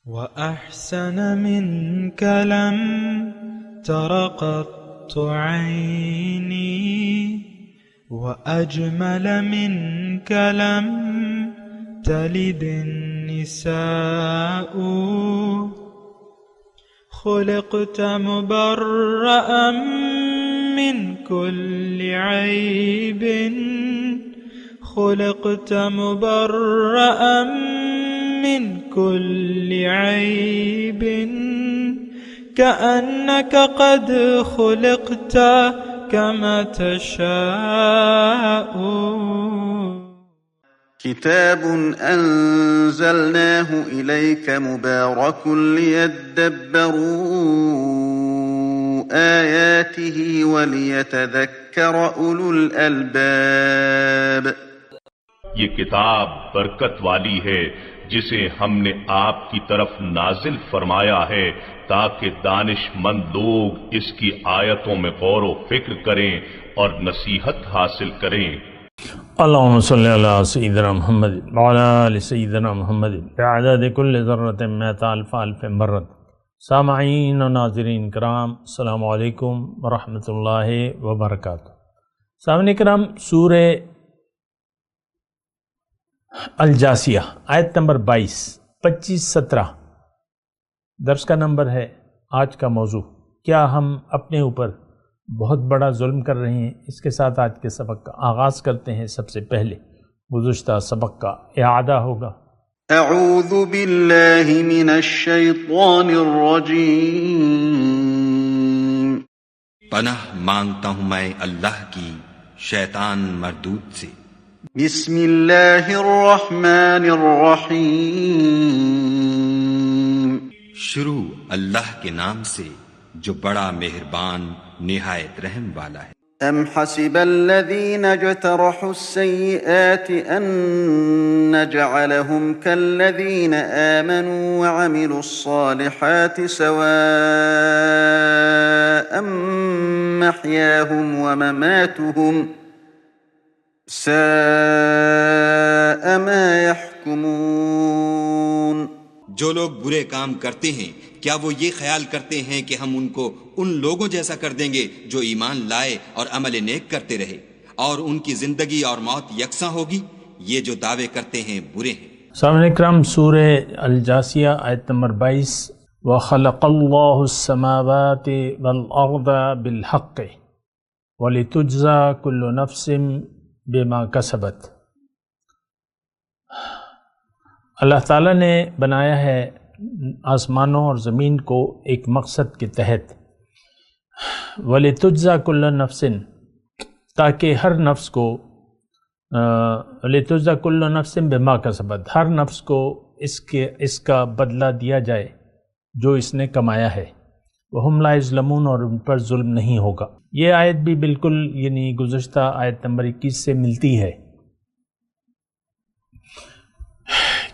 وأحسن منك لم تر قط عيني وأجمل منك لم تلد النساء خلقت مبرأ من كل عيب خلقت مبرأ من كل عيب كأنك قد خلقت كما تشاء. كتاب أنزلناه إليك مبارك ليدبروا آياته وليتذكر أولو الألباب. یہ کتاب برکت والی ہے جسے ہم نے آپ کی طرف نازل فرمایا ہے تاکہ دانش مند لوگ اس کی آیتوں میں غور و فکر کریں اور نصیحت حاصل کریں. اللهم صل على سيدنا محمد وعلى آل سيدنا محمد بعدد كل ذرة مئة ألف ألف مرة. سامعین و ناظرین کرام، السلام علیکم ورحمۃ اللہ وبرکاتہ. سامعین کرام، سورہ الجاسیہ آیت نمبر 22، 25، 17 درس کا نمبر ہے. آج کا موضوع، کیا ہم اپنے اوپر بہت بڑا ظلم کر رہے ہیں؟ اس کے ساتھ آج کے سبق کا آغاز کرتے ہیں. سب سے پہلے گزشتہ سبق کا اعادہ ہوگا. اعوذ باللہ من الشیطان الرجیم. پناہ مانگتا ہوں میں اللہ کی شیطان مردود سے. بسم اللہ الرحمن الرحیم. شروع اللہ کے نام سے جو بڑا مہربان نہایت رحم والا ہے. ام حسب الذین اجترحوا السیئات ان نجعلهم كالذین آمنوا وعملوا الصالحات سواء محیاهم ومماتهم ساء ما يحكمون. جو لوگ برے کام کرتے ہیں کیا وہ یہ خیال کرتے ہیں کہ ہم ان کو ان لوگوں جیسا کر دیں گے جو ایمان لائے اور عمل نیک کرتے رہے اور ان کی زندگی اور موت یکساں ہوگی؟ یہ جو دعوے کرتے ہیں برے ہیں. سامعین اکرام، سورہ الجاسیہ آیت نمبر 22. وَخَلَقَ اللَّهُ السَّمَاوَاتِ وَالْأَرْضَ بِالْحَقِّ وَلِتُجْزَى كُلُّ نَفْسٍ بِمَا كَسَبَتْ. اللہ تعالیٰ نے بنایا ہے آسمانوں اور زمین کو ایک مقصد کے تحت. وَلِتُجْزَى كُلُّ نَفْسٍ، تاکہ ہر نفس کو وَلِتُجْزَى كُلُّ نَفْسٍ بِمَا كَسَبَتْ، ہر نفس کو اس کا بدلہ دیا جائے جو اس نے کمایا ہے. وَهُمْ لَا يُظْلَمُونَ، اور ان پر ظلم نہیں ہوگا. یہ آیت بھی بالکل یعنی گزشتہ آیت نمبر 21 سے ملتی ہے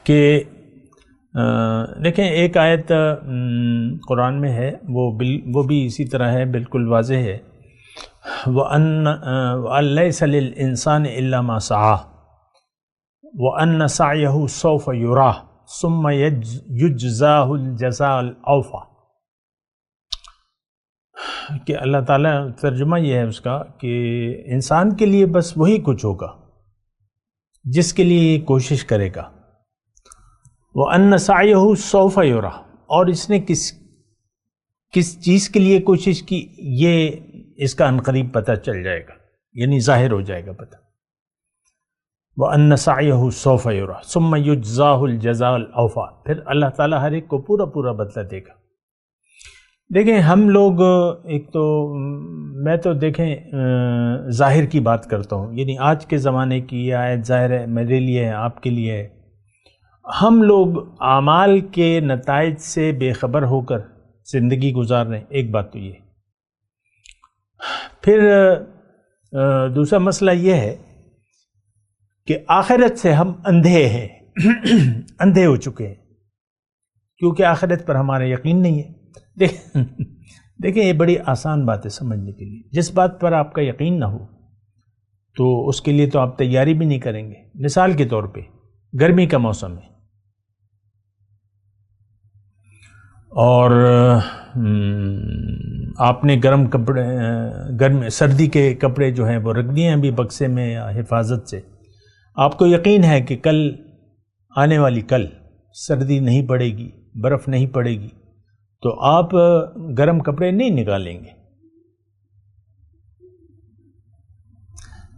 کہ دیکھیں ایک آیت قرآن میں ہے وہ بھی اسی طرح ہے، بالکل واضح ہے. وَأَنَّ لَيْسَ لِلْإِنسَانِ إِلَّا مَا سَعَىٰ وَأَنَّ سَعْيَهُ سَوْفَ يُرَىٰ ثُمَّ يُجْزَاهُ الْجَزَاءَ الْأَوْفَىٰ. کہ اللہ تعالیٰ ترجمہ یہ ہے اس کا کہ انسان کے لیے بس وہی کچھ ہوگا جس کے لیے یہ کوشش کرے گا. وَأَنَّ سَعْيَهُ سَوْفَ يُرَىٰ، اور اس نے کس چیز کے لیے کوشش کی یہ اس کا عنقریب پتہ چل جائے گا، یعنی ظاہر ہو جائے گا پتہ. وَأَنَّ سَعْيَهُ سَوْفَ يُرَىٰ ثُمَّ يُجْزَاهُ الْجَزَاءَ الْأَوْفَىٰ. پھر اللہ تعالیٰ ہر ایک کو پورا بدلہ دے گا. دیکھیں ہم لوگ ایک تو میں تو دیکھیں ظاہر کی بات کرتا ہوں، یعنی آج کے زمانے کی یہ آیت ظاہر ہے، میرے لیے ہے، آپ کے لیے ہے. ہم لوگ اعمال کے نتائج سے بے خبر ہو کر زندگی گزار رہے ہیں. ایک بات تو یہ. پھر دوسرا مسئلہ یہ ہے کہ آخرت سے ہم اندھے ہیں اندھے ہو چکے ہیں کیونکہ آخرت پر ہمارا یقین نہیں ہے. دیکھیں یہ بڑی آسان بات ہے سمجھنے کے لیے. جس بات پر آپ کا یقین نہ ہو تو اس کے لیے تو آپ تیاری بھی نہیں کریں گے. مثال کے طور پہ گرمی کا موسم ہے، اور آپ نے سردی کے کپڑے جو ہیں وہ رکھ دیے ہیں ابھی بکسے میں یا حفاظت سے. آپ کو یقین ہے کہ آنے والی کل سردی نہیں پڑے گی، برف نہیں پڑے گی، تو آپ گرم کپڑے نہیں نکالیں گے.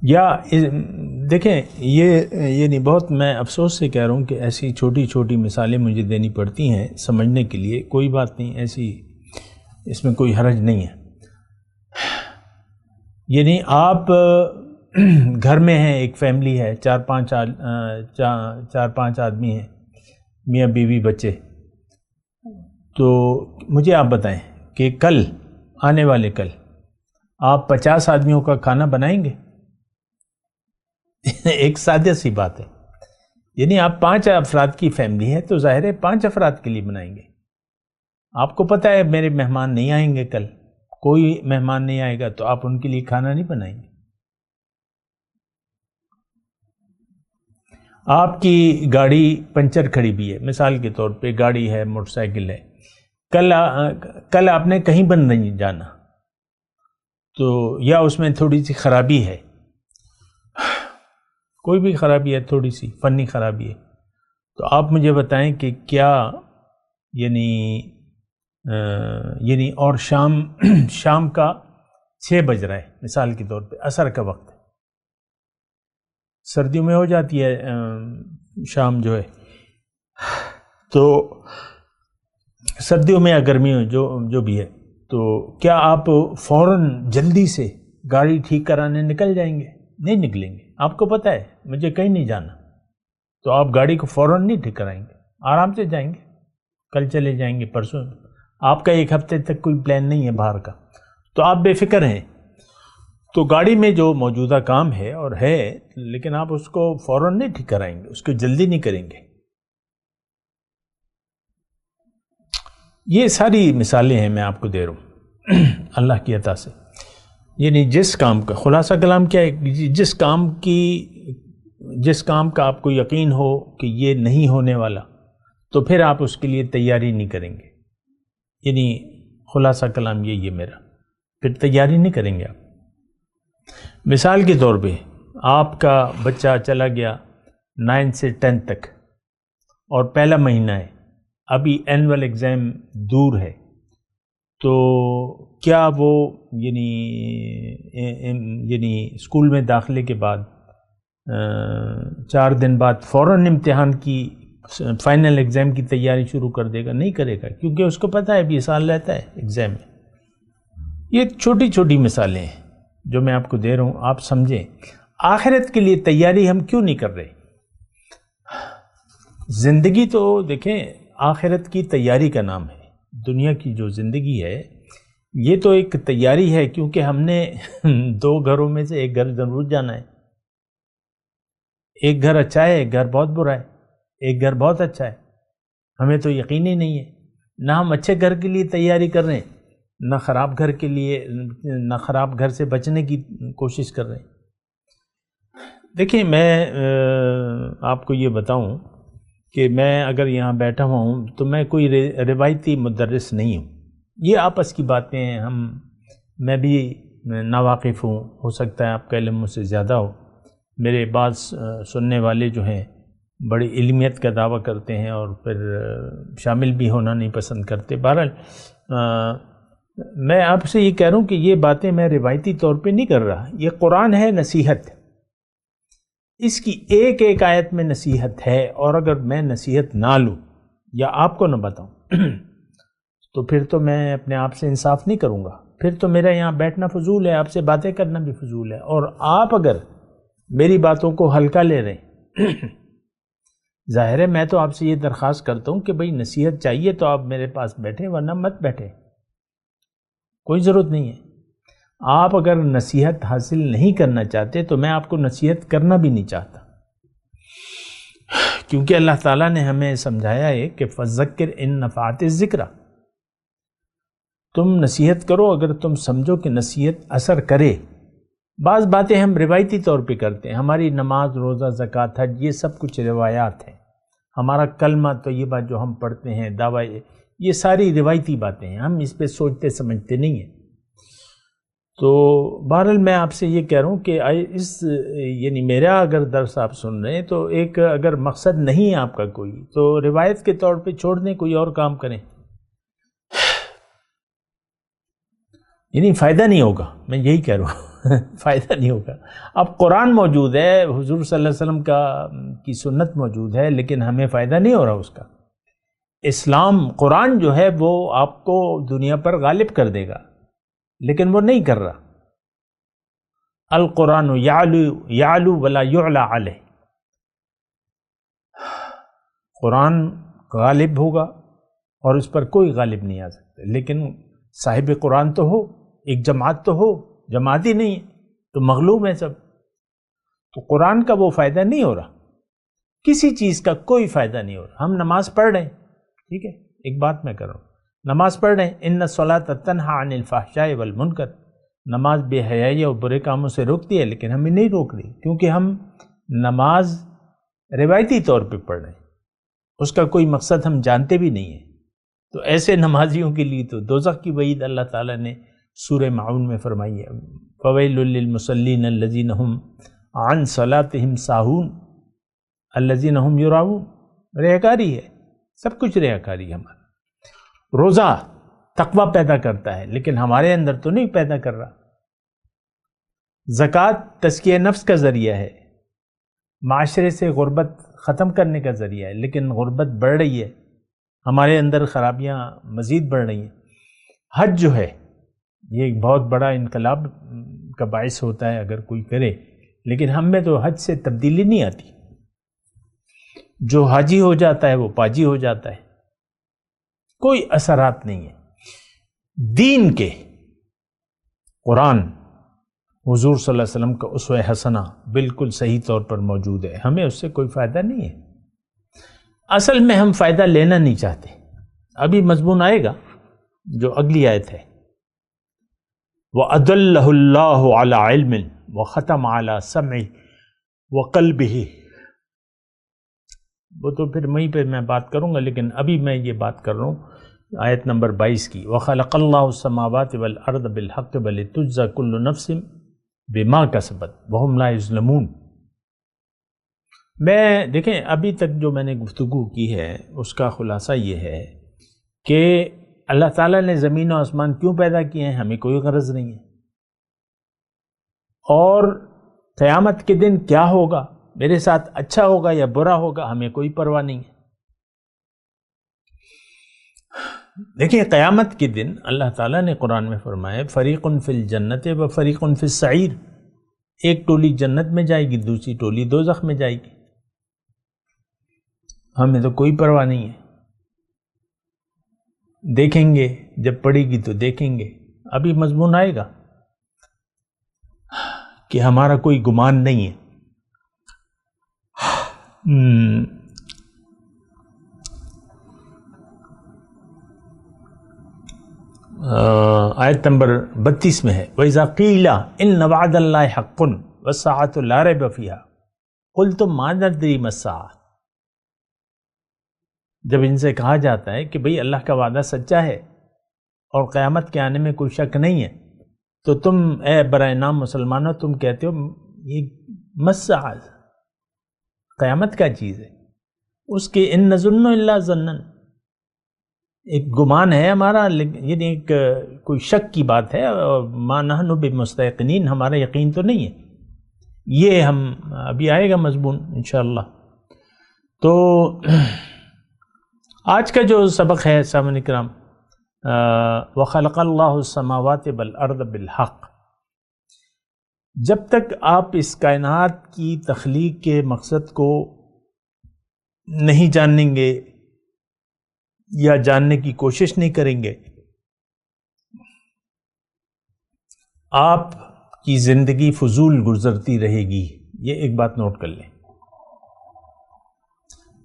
یا دیکھیں یہ بہت میں افسوس سے کہہ رہا ہوں کہ ایسی چھوٹی چھوٹی مثالیں مجھے دینی پڑتی ہیں سمجھنے کے لیے. کوئی بات نہیں، ایسی اس میں کوئی حرج نہیں ہے. یعنی آپ گھر میں ہیں، ایک فیملی ہے، چار پانچ آدمی ہیں، میاں بیوی بچے. تو مجھے آپ بتائیں کہ آنے والے کل آپ 50 آدمیوں کا کھانا بنائیں گے؟ ایک سادہ سی بات ہے. یعنی آپ 5 افراد کی فیملی ہے تو ظاہر ہے 5 افراد کے لیے بنائیں گے. آپ کو پتہ ہے میرے مہمان نہیں آئیں گے، کل کوئی مہمان نہیں آئے گا، تو آپ ان کے لیے کھانا نہیں بنائیں گے. آپ کی گاڑی پنچر کھڑی بھی ہے، مثال کے طور پہ گاڑی ہے، موٹر سائیکل ہے، کل آپ نے کہیں بن نہیں جانا، تو یا اس میں تھوڑی سی خرابی ہے، کوئی بھی خرابی ہے، تھوڑی سی فنی خرابی ہے، تو آپ مجھے بتائیں کہ کیا یعنی اور شام کا 6 بج رہا ہے مثال کے طور پہ، عصر کا وقت ہے. سردیوں میں ہو جاتی ہے شام جو ہے، تو سردیوں میں یا گرمیوں جو بھی ہے، تو کیا آپ فوراً جلدی سے گاڑی ٹھیک کرانے نکل جائیں گے؟ نہیں نکلیں گے. آپ کو پتہ ہے مجھے کہیں نہیں جانا، تو آپ گاڑی کو فوراً نہیں ٹھیک کرائیں گے، آرام سے جائیں گے، کل چلے جائیں گے، پرسوں. آپ کا 1 ہفتے تک کوئی پلان نہیں ہے باہر کا، تو آپ بے فکر ہیں. تو گاڑی میں جو موجودہ کام ہے اور ہے، لیکن آپ اس کو فوراً نہیں ٹھیک کرائیں گے، اس کو جلدی نہیں کریں گے. یہ ساری مثالیں ہیں میں آپ کو دے رہا ہوں اللہ کی عطا سے. یعنی جس کام کا خلاصہ کلام کیا ہے، جس کام کا آپ کو یقین ہو کہ یہ نہیں ہونے والا، تو پھر آپ اس کے لیے تیاری نہیں کریں گے. یعنی خلاصہ کلام یہ میرا، پھر تیاری نہیں کریں گے آپ. مثال کے طور پہ آپ کا بچہ چلا گیا 9 سے 10 تک، اور پہلا مہینہ ہے، ابھی اینول ایگزام دور ہے، تو کیا وہ یعنی اسکول میں داخلے کے بعد 4 دن بعد فوراً امتحان کی فائنل ایگزام کی تیاری شروع کر دے گا؟ نہیں کرے گا، کیونکہ اس کو پتہ ہے 20 سال رہتا ہے ایگزام میں. یہ چھوٹی چھوٹی مثالیں ہیں جو میں آپ کو دے رہا ہوں، آپ سمجھیں. آخرت کے لیے تیاری ہم کیوں نہیں کر رہے؟ زندگی تو دیکھیں آخرت کی تیاری کا نام ہے. دنیا کی جو زندگی ہے یہ تو ایک تیاری ہے، کیونکہ ہم نے 2 گھروں میں سے ایک گھر ضرور جانا ہے. ایک گھر اچھا ہے، ایک گھر بہت برا ہے. ایک گھر بہت اچھا ہے، ہمیں تو یقین ہی نہیں ہے. نہ ہم اچھے گھر کے لیے تیاری کر رہے ہیں، نہ خراب گھر سے بچنے کی کوشش کر رہے ہیں. دیکھیں میں آپ کو یہ بتاؤں کہ میں اگر یہاں بیٹھا ہوا ہوں تو میں کوئی روایتی مدرس نہیں ہوں. یہ آپس کی باتیں ہیں، میں بھی ناواقف ہوں، ہو سکتا ہے آپ کا علم مجھ سے زیادہ ہو. میرے بعض سننے والے جو ہیں بڑی علمیت کا دعویٰ کرتے ہیں اور پھر شامل بھی ہونا نہیں پسند کرتے. بہرحال میں آپ سے یہ کہہ رہا ہوں کہ یہ باتیں میں روایتی طور پہ نہیں کر رہا. یہ قرآن ہے، نصیحت، اس کی ایک ایک آیت میں نصیحت ہے، اور اگر میں نصیحت نہ لوں یا آپ کو نہ بتاؤں تو پھر تو میں اپنے آپ سے انصاف نہیں کروں گا. پھر تو میرا یہاں بیٹھنا فضول ہے، آپ سے باتیں کرنا بھی فضول ہے. اور آپ اگر میری باتوں کو ہلکا لے رہے ہیں ظاہر ہے میں تو آپ سے یہ درخواست کرتا ہوں کہ بھئی نصیحت چاہیے تو آپ میرے پاس بیٹھیں، ورنہ مت بیٹھیں، کوئی ضرورت نہیں ہے. آپ اگر نصیحت حاصل نہیں کرنا چاہتے تو میں آپ کو نصیحت کرنا بھی نہیں چاہتا، کیونکہ اللہ تعالیٰ نے ہمیں سمجھایا ہے کہ فَذَكِّرْ إِن نَفَعَتِ الذِّكْرَ. تم نصیحت کرو اگر تم سمجھو کہ نصیحت اثر کرے. بعض باتیں ہم روایتی طور پہ کرتے ہیں، ہماری نماز، روزہ، زکوٰۃ، حج، یہ سب کچھ روایات ہیں. ہمارا کلمہ طیبہ جو ہم پڑھتے ہیں، دعویٰ، یہ ساری روایتی باتیں ہیں، ہم اس پہ سوچتے سمجھتے نہیں ہیں۔ تو بہرحال میں آپ سے یہ کہہ رہا ہوں کہ یعنی میرا اگر درس آپ سن رہے ہیں تو ایک اگر مقصد نہیں ہے آپ کا کوئی، تو روایت کے طور پہ چھوڑ دیں، کوئی اور کام کریں، یعنی فائدہ نہیں ہوگا، میں یہی کہہ رہا ہوں فائدہ نہیں ہوگا۔ اب قرآن موجود ہے، حضور صلی اللہ علیہ وسلم کی سنت موجود ہے، لیکن ہمیں فائدہ نہیں ہو رہا اس کا۔ اسلام، قرآن جو ہے وہ آپ کو دنیا پر غالب کر دے گا، لیکن وہ نہیں کر رہا۔ القرآن یعلو ولا یعلا علیہ، قرآن غالب ہوگا اور اس پر کوئی غالب نہیں آ سکتا، لیکن صاحب قرآن تو ہو، ایک جماعت تو ہو، جماعت ہی نہیں ہے تو مغلوب ہے سب۔ تو قرآن کا وہ فائدہ نہیں ہو رہا، کسی چیز کا کوئی فائدہ نہیں ہو رہا۔ ہم نماز پڑھ رہے ہیں، ٹھیک ہے، ایک بات میں کر رہا ہوں، نماز پڑھ رہے ہیں، ان الصلاۃ تنہی عن الفحشاء والمنکر، نماز بے حیائی اور برے کاموں سے روکتی ہے، لیکن ہمیں نہیں روک رہی، کیونکہ ہم نماز روایتی طور پہ پڑھ رہے ہیں، اس کا کوئی مقصد ہم جانتے بھی نہیں ہیں۔ تو ایسے نمازیوں کے لیے تو دوزخ کی وعید اللہ تعالیٰ نے سورہ معون میں فرمائی ہے، فویل للمصلین الذین هم عن صلاتهم ساہون الذین هم یراؤون، ریاکاری ہے، سب کچھ ریاکاری ہے۔ ہمارا روزہ تقوی پیدا کرتا ہے، لیکن ہمارے اندر تو نہیں پیدا کر رہا۔ زکوٰۃ تزکیہ نفس کا ذریعہ ہے، معاشرے سے غربت ختم کرنے کا ذریعہ ہے، لیکن غربت بڑھ رہی ہے، ہمارے اندر خرابیاں مزید بڑھ رہی ہیں۔ حج جو ہے یہ ایک بہت بڑا انقلاب کا باعث ہوتا ہے اگر کوئی کرے، لیکن ہم میں تو حج سے تبدیلی نہیں آتی، جو حاجی ہو جاتا ہے وہ پاجی ہو جاتا ہے، کوئی اثرات نہیں ہے۔ دین کے قرآن، حضور صلی اللہ علیہ وسلم کا اسوہ حسنہ بالکل صحیح طور پر موجود ہے، ہمیں اس سے کوئی فائدہ نہیں ہے۔ اصل میں ہم فائدہ لینا نہیں چاہتے۔ ابھی مضمون آئے گا جو اگلی آیت ہے، وَأَضَلَّهُ اللَّهُ عَلَى عِلْمٍ وَخَتَمَ عَلَى سَمْعِهِ وَقَلْبِهِ، وہ تو پھر وہیں پہ میں بات کروں گا، لیکن ابھی میں یہ بات کر رہا ہوں آیت نمبر 22 کی، وَخَلَقَ اللَّهُ السَّمَاوَاتِ وَالْأَرْضَ بِالْحَقِّ وَلِتُجْزَىٰ كُلُّ نَفْسٍ بِمَا كَسَبَتْ وَهُمْ لَا يُظْلَمُونَ۔ میں دیکھیں ابھی تک جو میں نے گفتگو کی ہے اس کا خلاصہ یہ ہے کہ اللہ تعالیٰ نے زمین و آسمان کیوں پیدا کیے ہیں، ہمیں کوئی غرض نہیں ہے، اور قیامت کے دن کیا ہوگا، میرے ساتھ اچھا ہوگا یا برا ہوگا، ہمیں کوئی پرواہ نہیں ہے۔ دیکھیں قیامت کے دن اللہ تعالیٰ نے قرآن میں فرمایا فریق فی الجنت و فریق فی السعیر، ایک ٹولی جنت میں جائے گی، دوسری ٹولی دوزخ میں جائے گی، ہمیں تو کوئی پرواہ نہیں ہے۔ دیکھیں گے جب پڑے گی تو دیکھیں گے، ابھی مضمون آئے گا کہ ہمارا کوئی گمان نہیں ہے۔ آیت نمبر 32 میں ہے وَإِذَا قِيلَ إِنَّ وَعْدَ اللَّهِ حَقٌّ وَالسَّاعَةُ لَا رَيْبَ فِيهَا قُلْتُمْ مَا نَدْرِي مَا السَّاعَةُ، جب ان سے کہا جاتا ہے کہ بھئی اللہ کا وعدہ سچا ہے اور قیامت کے آنے میں کوئی شک نہیں ہے، تو تم اے برائے نام مسلمانوں تم کہتے ہو یہ مسعد قیامت کا چیز ہے، اس کے ان نظن الا ظنن، ایک گمان ہے ہمارا، یعنی ایک کوئی شک کی بات ہے، اور ما نحن بمستيقنین، ہمارا یقین تو نہیں ہے۔ یہ ہم ابھی آئے گا مضمون انشاءاللہ۔ تو آج کا جو سبق ہے سامعین کرام، وَخَلَقَ اللَّهُ السَّمَاوَاتِ وَالْأَرْضَ بِالْحَقِّ، جب تک آپ اس کائنات کی تخلیق کے مقصد کو نہیں جانیں گے یا جاننے کی کوشش نہیں کریں گے، آپ کی زندگی فضول گزرتی رہے گی۔ یہ ایک بات نوٹ کر لیں۔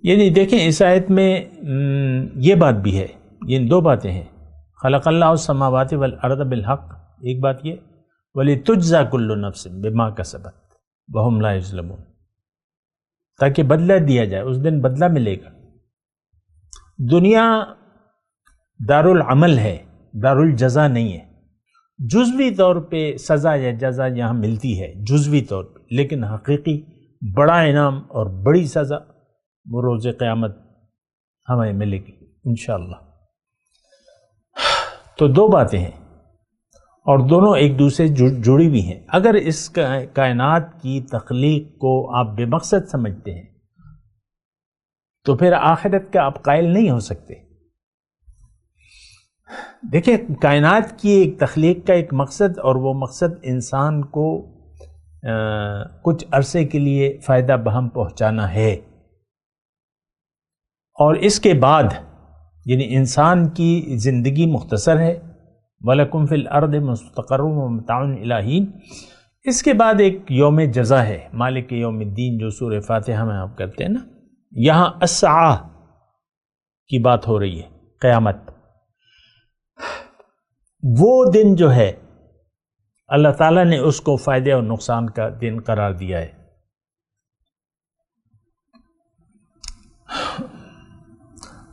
یعنی دیکھیں اس آیت میں یہ بات بھی ہے، یہ دو باتیں ہیں، خلق اللہ السماوات والارض بالحق، ایک بات یہ، وَلِتُجْزَىٰ كُلُّ نَفْسٍ بِمَا كَسَبَتْ وَهُمْ لَا يُظْلَمُونَ، تاکہ بدلہ دیا جائے، اس دن بدلہ ملے گا۔ دنیا دارالعمل ہے، دارالجزا نہیں ہے۔ جزوی طور پہ سزا یا جزا یہاں ملتی ہے جزوی طور پہ، لیکن حقیقی بڑا انعام اور بڑی سزا وہ روز قیامت ہمیں ملے گی انشاءاللہ۔ تو دو باتیں ہیں اور دونوں ایک دوسرے جڑی ہوئی ہیں۔ اگر اس کائنات کی تخلیق کو آپ بے مقصد سمجھتے ہیں تو پھر آخرت کا آپ قائل نہیں ہو سکتے۔ دیکھیں، کائنات کی ایک تخلیق کا ایک مقصد، اور وہ مقصد انسان کو کچھ عرصے کے لیے فائدہ بہم پہنچانا ہے، اور اس کے بعد یعنی انسان کی زندگی مختصر ہے، وَلَكُمْ فِي الْأَرْضِ مُسْتَقَرٌّ وَمَتَاعٌ إِلَىٰ حِینٍ۔ اس کے بعد ایک یوم جزا ہے، مالک یوم الدین، جو سورہ فاتحہ میں آپ کرتے ہیں نا۔ یہاں الساعہ کی بات ہو رہی ہے، قیامت۔ وہ دن جو ہے اللہ تعالیٰ نے اس کو فائدے اور نقصان کا دن قرار دیا ہے۔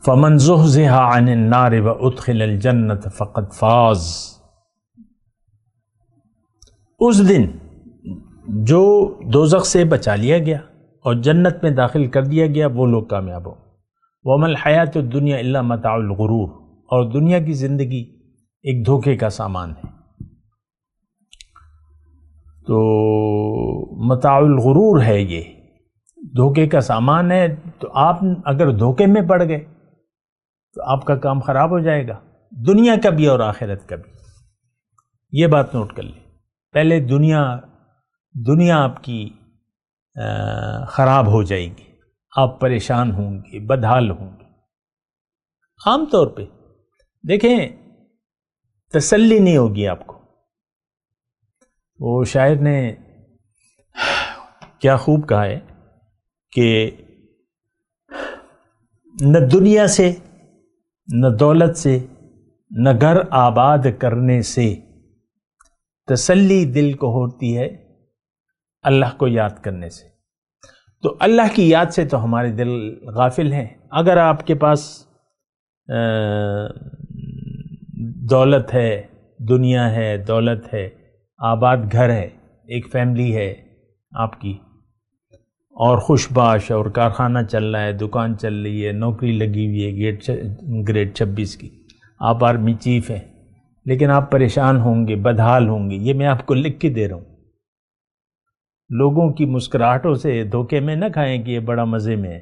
فَمَنْ زُحْزِحَ عَنِ النَّارِ وَأُدْخِلَ الْجَنَّةَ فَقَدْ فَازَ۔ اس دن جو دوزخ سے بچا لیا گیا اور جنت میں داخل کر دیا گیا، وہ لوگ کامیاب ہوں۔ وَمَا الْحَيَاةُ الدُّنْيَا إِلَّا مَتَاعُ الْغُرُورِ۔ اور دنیا کی زندگی ایک دھوکے کا سامان ہے۔ تو متاع الغرور ہے، یہ دھوکے کا سامان ہے۔ تو آپ اگر دھوکے میں پڑ گئے تو آپ کا کام خراب ہو جائے گا، دنیا کا بھی اور آخرت کا بھی۔ یہ بات نوٹ کر لیں، پہلے دنیا آپ کی خراب ہو جائے گی، آپ پریشان ہوں گے، بدحال ہوں گے۔ عام طور پہ دیکھیں، تسلی نہیں ہوگی آپ کو۔ وہ شاعر نے کیا خوب کہا ہے کہ نہ دنیا سے، نہ دولت سے، نہ گھر آباد کرنے سے تسلی دل کو ہوتی ہے اللہ کو یاد کرنے سے۔ تو اللہ کی یاد سے تو ہمارے دل غافل ہیں۔ اگر آپ کے پاس دولت ہے، دنیا ہے، دولت ہے، آباد گھر ہے، ایک فیملی ہے آپ کی، اور خوش باش، اور کارخانہ چل رہا ہے، دکان چل رہی ہے، نوکری لگی ہوئی ہے گریڈ 26 کی، آپ آرمی چیف ہیں، لیکن آپ پریشان ہوں گے، بدحال ہوں گے۔ یہ میں آپ کو لکھ کے دے رہا ہوں۔ لوگوں کی مسکراہٹوں سے دھوکے میں نہ کھائیں کہ یہ بڑا مزے میں ہے۔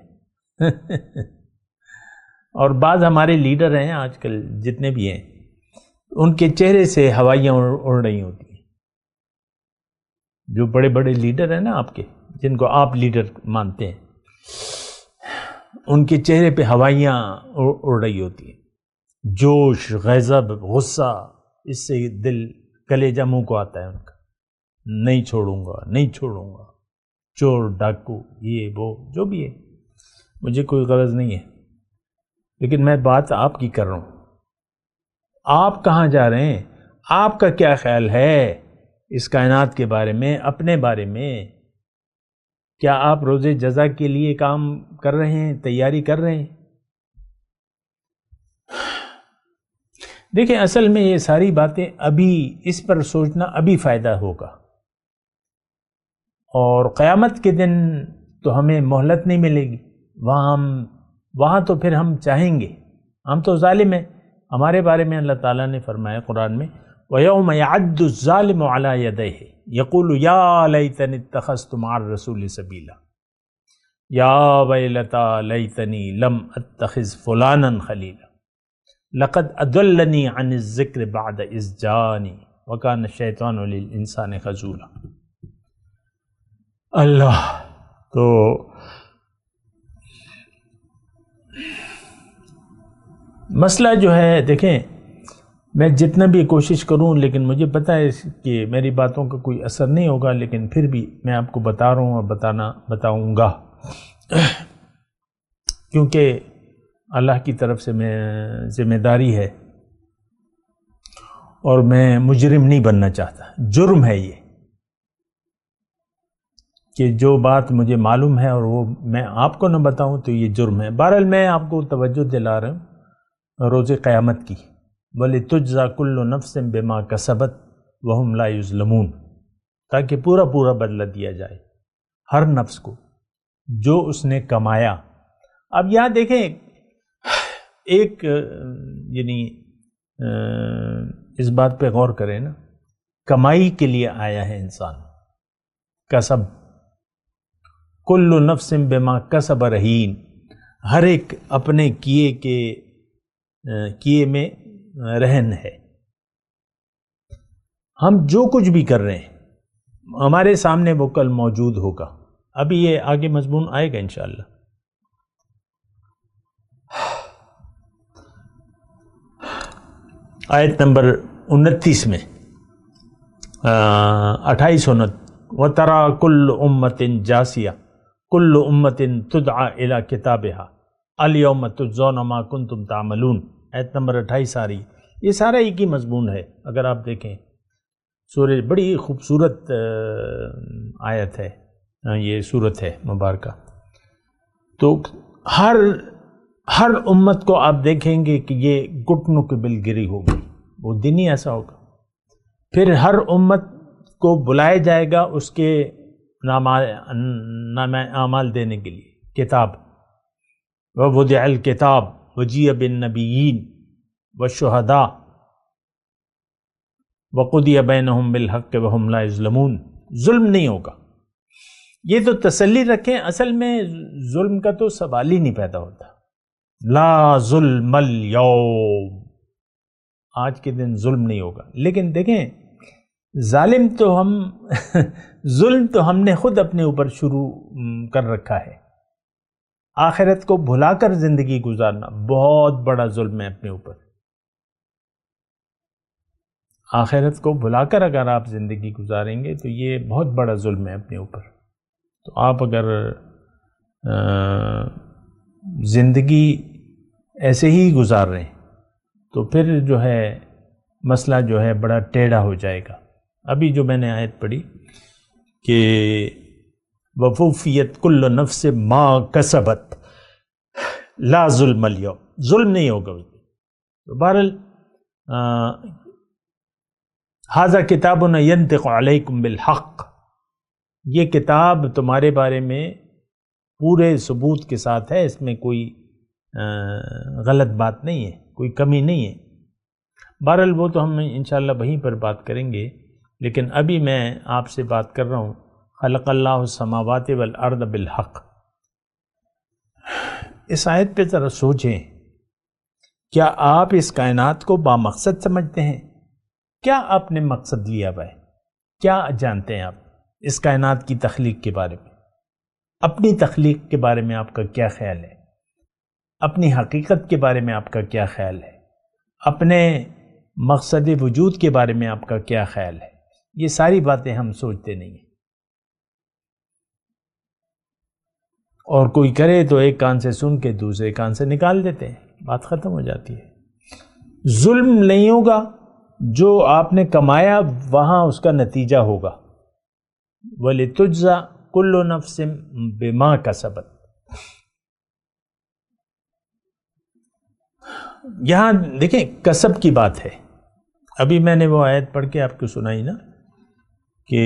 اور بعض ہمارے لیڈر ہیں آج کل جتنے بھی ہیں، ان کے چہرے سے ہوائیاں اڑ رہی ہوتی ہیں۔ جو بڑے بڑے لیڈر ہیں نا آپ کے، جن کو آپ لیڈر مانتے ہیں، ان کے چہرے پہ ہوائیاں اڑ رہی ہوتی ہیں، جوش، غضب، غصہ، اس سے دل کلیجہ منہ کو آتا ہے ان کا۔ نہیں چھوڑوں گا، نہیں چھوڑوں گا، چور، ڈاکو، یہ وہ جو بھی ہے، مجھے کوئی غرض نہیں ہے، لیکن میں بات آپ کی کر رہا ہوں۔ آپ کہاں جا رہے ہیں؟ آپ کا کیا خیال ہے اس کائنات کے بارے میں، اپنے بارے میں؟ کیا آپ روز جزا کے لیے کام کر رہے ہیں، تیاری کر رہے ہیں؟ دیکھیں، اصل میں یہ ساری باتیں ابھی اس پر سوچنا ابھی فائدہ ہوگا، اور قیامت کے دن تو ہمیں مہلت نہیں ملے گی۔ وہاں تو پھر ہم چاہیں گے، ہم تو ظالم ہیں۔ ہمارے بارے میں اللہ تعالیٰ نے فرمایا قرآن میں، وَيَوْمَ يَعَدُّ الظَّالِمُ عَلَى يَدَيْهِ يَقُولُ يَا لَيْتَنِي اتَّخَذْتُ مَعَ الرَّسُولِ سَبِيلًا يَا وَيْلَتَىٰ لَيْتَنِي لَمْ أَتَّخِذْ فُلَانًا خَلِيلًا لَقَدْ أَضَلَّنِي عَنِ الذِّكْرِ بَعْدَ إِذْ جَاءَنِي وَكَانَ الشَّيْطَانُ لِلْإِنسَانِ خَذُولًا۔ اللہ تو مسئلہ جو ہے، دیکھیں، میں جتنا بھی کوشش کروں، لیکن مجھے پتہ ہے کہ میری باتوں کا کوئی اثر نہیں ہوگا، لیکن پھر بھی میں آپ کو بتا رہا ہوں اور بتاؤں گا، کیونکہ اللہ کی طرف سے میں ذمہ داری ہے، اور میں مجرم نہیں بننا چاہتا۔ جرم ہے یہ، کہ جو بات مجھے معلوم ہے اور وہ میں آپ کو نہ بتاؤں تو یہ جرم ہے۔ بہرحال میں آپ کو توجہ دلا رہا ہوں روز قیامت کی، وَلِتُجْزَى كُلُّ نَفْسٍ بِمَا كَسَبَتْ وَهُمْ لَا يُظْلَمُونَ، تاکہ پورا پورا بدلہ دیا جائے ہر نفس کو جو اس نے کمایا۔ اب یہاں دیکھیں ایک یعنی اس بات پہ غور کریں نا، کمائی کے لیے آیا ہے انسان، کسب، کل نفس بما کسب رہین، ہر ایک اپنے کیے میں رہن ہے۔ ہم جو کچھ بھی کر رہے ہیں ہمارے سامنے وہ کل موجود ہوگا۔ ابھی یہ آگے مضمون آئے گا انشاءاللہ۔ آیت نمبر 29 میں 2829، وَتَرَى كُلُّ أُمَّةٍ جَاثِيَةً كُلُّ أُمَّةٍ تُدْعَى إِلَى كِتَابِهَا الْيَوْمَ تُجْزَوْنَ مَا كُنْتُمْ تَعْمَلُونَ۔ آیت نمبر 28 آ رہی، یہ سارا ایک ہی مضمون ہے۔ اگر آپ دیکھیں سورہ، بڑی خوبصورت آیت ہے یہ سورت ہے مبارکہ۔ تو ہر امت کو آپ دیکھیں گے کہ یہ گھٹنوں کی بل گری ہوگی، وہ دن ہی ایسا ہوگا۔ پھر ہر امت کو بلایا جائے گا اس کے نام اعمال دینے کے لیے، کتاب، وَوُضِعَ الْكِتَابُ وَجِيَ بِالنَّبِيِّينَ وَالشُّهَدَاءِ وَقُضِيَ بَيْنَهُم بِالْحَقِّ وَهُمْ لَا يُظْلَمُونَ۔ ظلم نہیں ہوگا۔ یہ تو تسلی رکھیں، اصل میں ظلم کا تو سوال ہی نہیں پیدا ہوتا۔ لا ظلم اليوم، آج کے دن ظلم نہیں ہوگا۔ لیکن دیکھیں ظالم تو ظلم تو ہم نے خود اپنے اوپر شروع کر رکھا ہے۔ آخرت کو بھلا کر زندگی گزارنا بہت بڑا ظلم ہے اپنے اوپر۔ آخرت کو بھلا کر اگر آپ زندگی گزاریں گے تو یہ بہت بڑا ظلم ہے اپنے اوپر۔ تو آپ اگر زندگی ایسے ہی گزار رہے ہیں تو پھر جو ہے مسئلہ جو ہے بڑا ٹیڑھا ہو جائے گا۔ ابھی جو میں نے آیت پڑھی کہ وَفُوفِيَتْ كُلُّ نَفْسٍ مَا كَسَبَتْ لا ظلم اليوم، ظلم نہیں ہوگا اس دن۔ تو بہرحال ھذا کتابنا ينطق علیکم بالحق، یہ کتاب تمہارے بارے میں پورے ثبوت کے ساتھ ہے، اس میں کوئی غلط بات نہیں ہے، کوئی کمی نہیں ہے۔ بہرحال وہ تو ہم انشاءاللہ وہیں پر بات کریں گے، لیکن ابھی میں آپ سے بات کر رہا ہوں خلق اللہ السماوات والارض بالحق۔ اس آیت پہ ذرا سوچیں، کیا آپ اس کائنات کو بامقصد سمجھتے ہیں؟ کیا آپ نے مقصد لیا ہوا ہے؟ کیا جانتے ہیں آپ اس کائنات کی تخلیق کے بارے میں؟ اپنی تخلیق کے بارے میں آپ کا کیا خیال ہے؟ اپنی حقیقت کے بارے میں آپ کا کیا خیال ہے؟ اپنے مقصد وجود کے بارے میں آپ کا کیا خیال ہے؟ یہ ساری باتیں ہم سوچتے نہیں ہیں، اور کوئی کرے تو ایک کان سے سن کے دوسرے کان سے نکال دیتے ہیں، بات ختم ہو جاتی ہے۔ ظلم نہیں ہوگا، جو آپ نے کمایا وہاں اس کا نتیجہ ہوگا۔ وَلِتُجْزَى كُلُّ نَفْسٍ بِمَا كَسَبَتْ۔ یہاں دیکھیں کسب کی بات ہے۔ ابھی میں نے وہ آیت پڑھ کے آپ کو سنائی نا کہ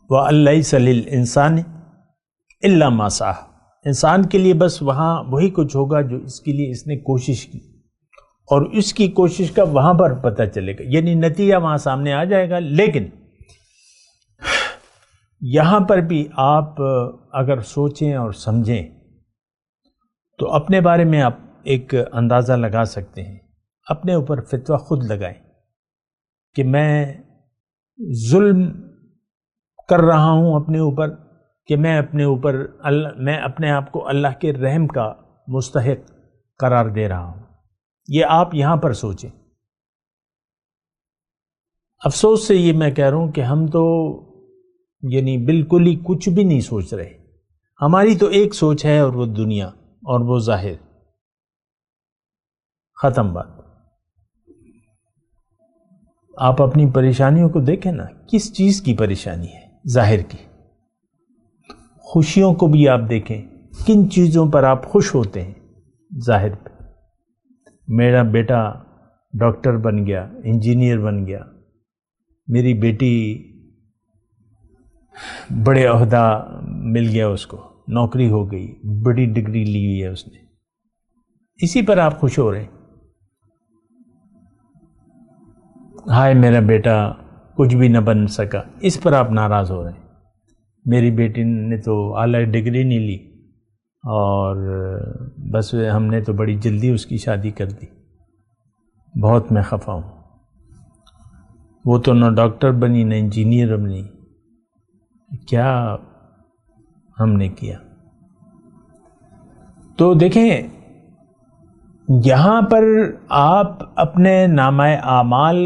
وَأَن لَيْسَ لِلْإِنسَانِ إِلَّا مَا سَعَى، انسان کے لیے بس وہاں وہی کچھ ہوگا جو اس کے لیے اس نے کوشش کی، اور اس کی کوشش کا وہاں پر پتہ چلے گا، یعنی نتیجہ وہاں سامنے آ جائے گا۔ لیکن یہاں پر بھی آپ اگر سوچیں اور سمجھیں تو اپنے بارے میں آپ ایک اندازہ لگا سکتے ہیں، اپنے اوپر فتویٰ خود لگائیں کہ میں ظلم کر رہا ہوں اپنے اوپر، کہ میں اپنے آپ کو اللہ کے رحم کا مستحق قرار دے رہا ہوں۔ یہ آپ یہاں پر سوچیں۔ افسوس سے یہ میں کہہ رہا ہوں کہ ہم تو یعنی بالکل ہی کچھ بھی نہیں سوچ رہے۔ ہماری تو ایک سوچ ہے اور وہ دنیا اور وہ ظاہر، ختم بات۔ آپ اپنی پریشانیوں کو دیکھیں نا، کس چیز کی پریشانی ہے؟ ظاہر کی۔ خوشیوں کو بھی آپ دیکھیں، کن چیزوں پر آپ خوش ہوتے ہیں ظاہر پہ. میرا بیٹا ڈاکٹر بن گیا، انجینئر بن گیا، میری بیٹی بڑے عہدہ مل گیا، اس کو نوکری ہو گئی، بڑی ڈگری لی ہوئی ہے اس نے، اسی پر آپ خوش ہو رہے ہیں. ہائے میرا بیٹا کچھ بھی نہ بن سکا، اس پر آپ ناراض ہو رہے ہیں. میری بیٹی نے تو اعلیٰ ڈگری نہیں لی اور بس ہم نے تو بڑی جلدی اس کی شادی کر دی، بہت میں خفا ہوں. وہ تو نہ ڈاکٹر بنی نہ انجینئر بنی، کیا ہم نے کیا؟ تو دیکھیں یہاں پر آپ اپنے نامہ اعمال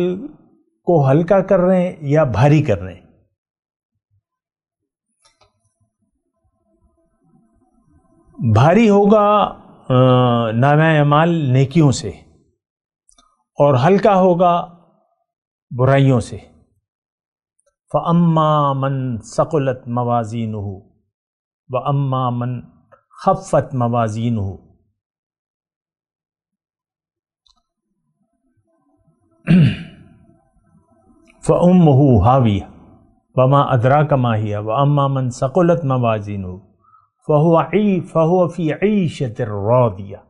کو ہلکا کر رہے ہیں یا بھاری کر رہے ہیں؟ بھاری ہوگا نامہ اعمال نیکیوں سے اور ہلکا ہوگا برائیوں سے. فَأَمَّا مَنْ ثَقُلَتْ مَوَازِينُهُ وَأَمَّا مَنْ خَفَّتْ مَوَازِينُهُ فَأُمُّهُ هَاوِيَةٌ وَمَا أَدْرَاكَ مَا هِيَ وَأَمَّا مَنْ ثَقُلَتْ مَوَازِينُهُ فَهُوَ فِي عِيشَةٍ رَاضِيَةٍ.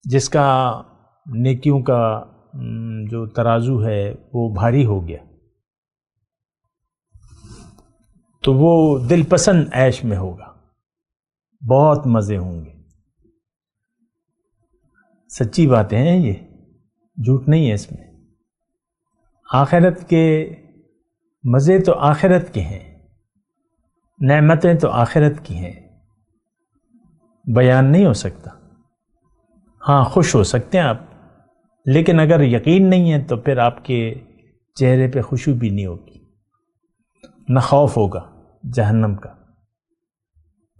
جس کا نیکیوں کا جو ترازو ہے وہ بھاری ہو گیا تو وہ دل پسند عیش میں ہوگا، بہت مزے ہوں گے. سچی باتیں ہیں یہ، جھوٹ نہیں ہے اس میں. آخرت کے مزے تو آخرت کے ہیں، نعمتیں تو آخرت کی ہیں، بیان نہیں ہو سکتا. ہاں خوش ہو سکتے ہیں آپ، لیکن اگر یقین نہیں ہے تو پھر آپ کے چہرے پہ خوشی بھی نہیں ہوگی، نہ خوف ہوگا جہنم کا.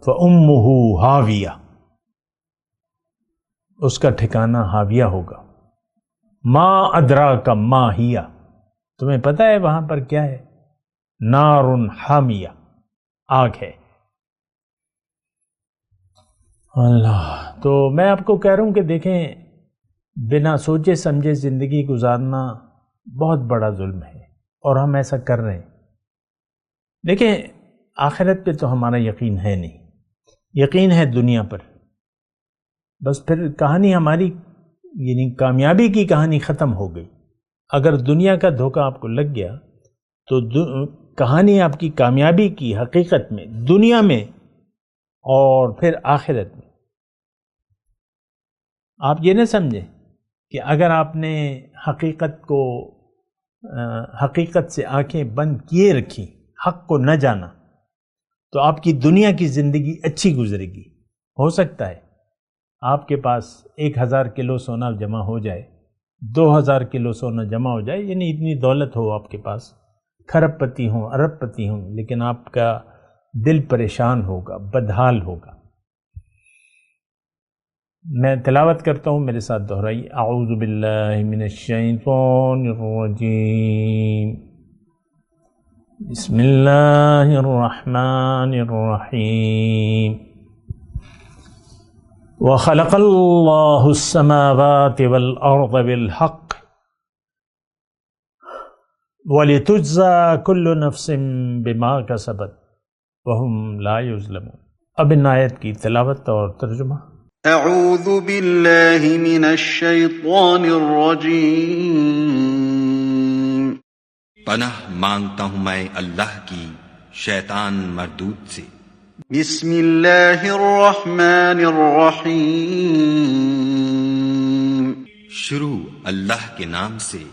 فَأُمُّهُ ہاویہ، اس کا ٹھکانہ ہاویہ ہوگا. ما ادراک ما ہیہ، تمہیں پتہ ہے وہاں پر کیا ہے؟ نار حامیہ، آگ ہے. اللہ، تو میں آپ کو کہہ رہا ہوں کہ دیکھیں بنا سوچے سمجھے زندگی گزارنا بہت بڑا ظلم ہے اور ہم ایسا کر رہے ہیں. دیکھیں آخرت پہ تو ہمارا یقین ہے نہیں، یقین ہے دنیا پر. بس پھر کہانی ہماری یعنی کامیابی کی کہانی ختم ہو گئی. اگر دنیا کا دھوکہ آپ کو لگ گیا تو کہانی آپ کی کامیابی کی حقیقت میں دنیا میں اور پھر آخرت میں. آپ یہ نہ سمجھیں کہ اگر آپ نے حقیقت سے آنکھیں بند کیے رکھی، حق کو نہ جانا، تو آپ کی دنیا کی زندگی اچھی گزرے گی. ہو سکتا ہے آپ کے پاس 1000 کلو سونا جمع ہو جائے، 2000 کلو سونا جمع ہو جائے، یعنی اتنی دولت ہو آپ کے پاس، کھرب پتی ہوں، ارب پتی ہوں، لیکن آپ کا دل پریشان ہوگا، بدحال ہوگا. میں تلاوت کرتا ہوں، میرے ساتھ دہرائیے. اعوذ باللہ من الشیطان الرجیم، بسم اللہ الرحمن الرحیم. وخلق اللہ السماوات والارض بالحق ولتجزى كل نفس بما كسبت وهم لا يظلمون. اب ان آیت کی تلاوت اور ترجمہ. اعوذ باللہ من الشیطان الرجیم. پناہ مانگتا ہوں میں اللہ کی شیطان مردود سے. بسم اللہ الرحمن الرحیم. شروع اللہ کے نام سے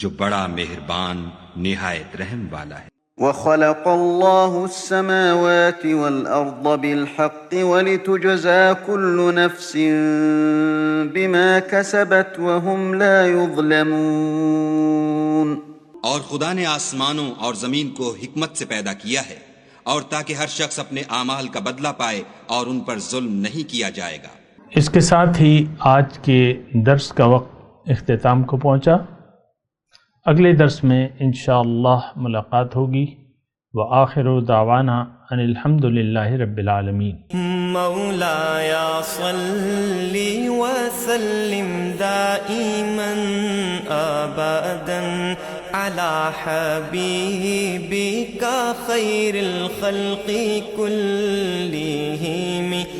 جو بڑا مہربان نہایت رحم والا ہے. وخلق اللہ السماوات والارض بالحق ولتجزى كل نفس بما كسبت وهم لا يظلمون. اور خدا نے آسمانوں اور زمین کو حکمت سے پیدا کیا ہے اور تاکہ ہر شخص اپنے اعمال کا بدلہ پائے اور ان پر ظلم نہیں کیا جائے گا. اس کے ساتھ ہی آج کے درس کا وقت اختتام کو پہنچا. اگلے درس میں انشاءاللہ ملاقات ہوگی. وآخر دعوانا ان الحمد للہ رب العالمین۔ مولاي صل وسلم دائما ابدا على حبيبك خير الخلق كلهم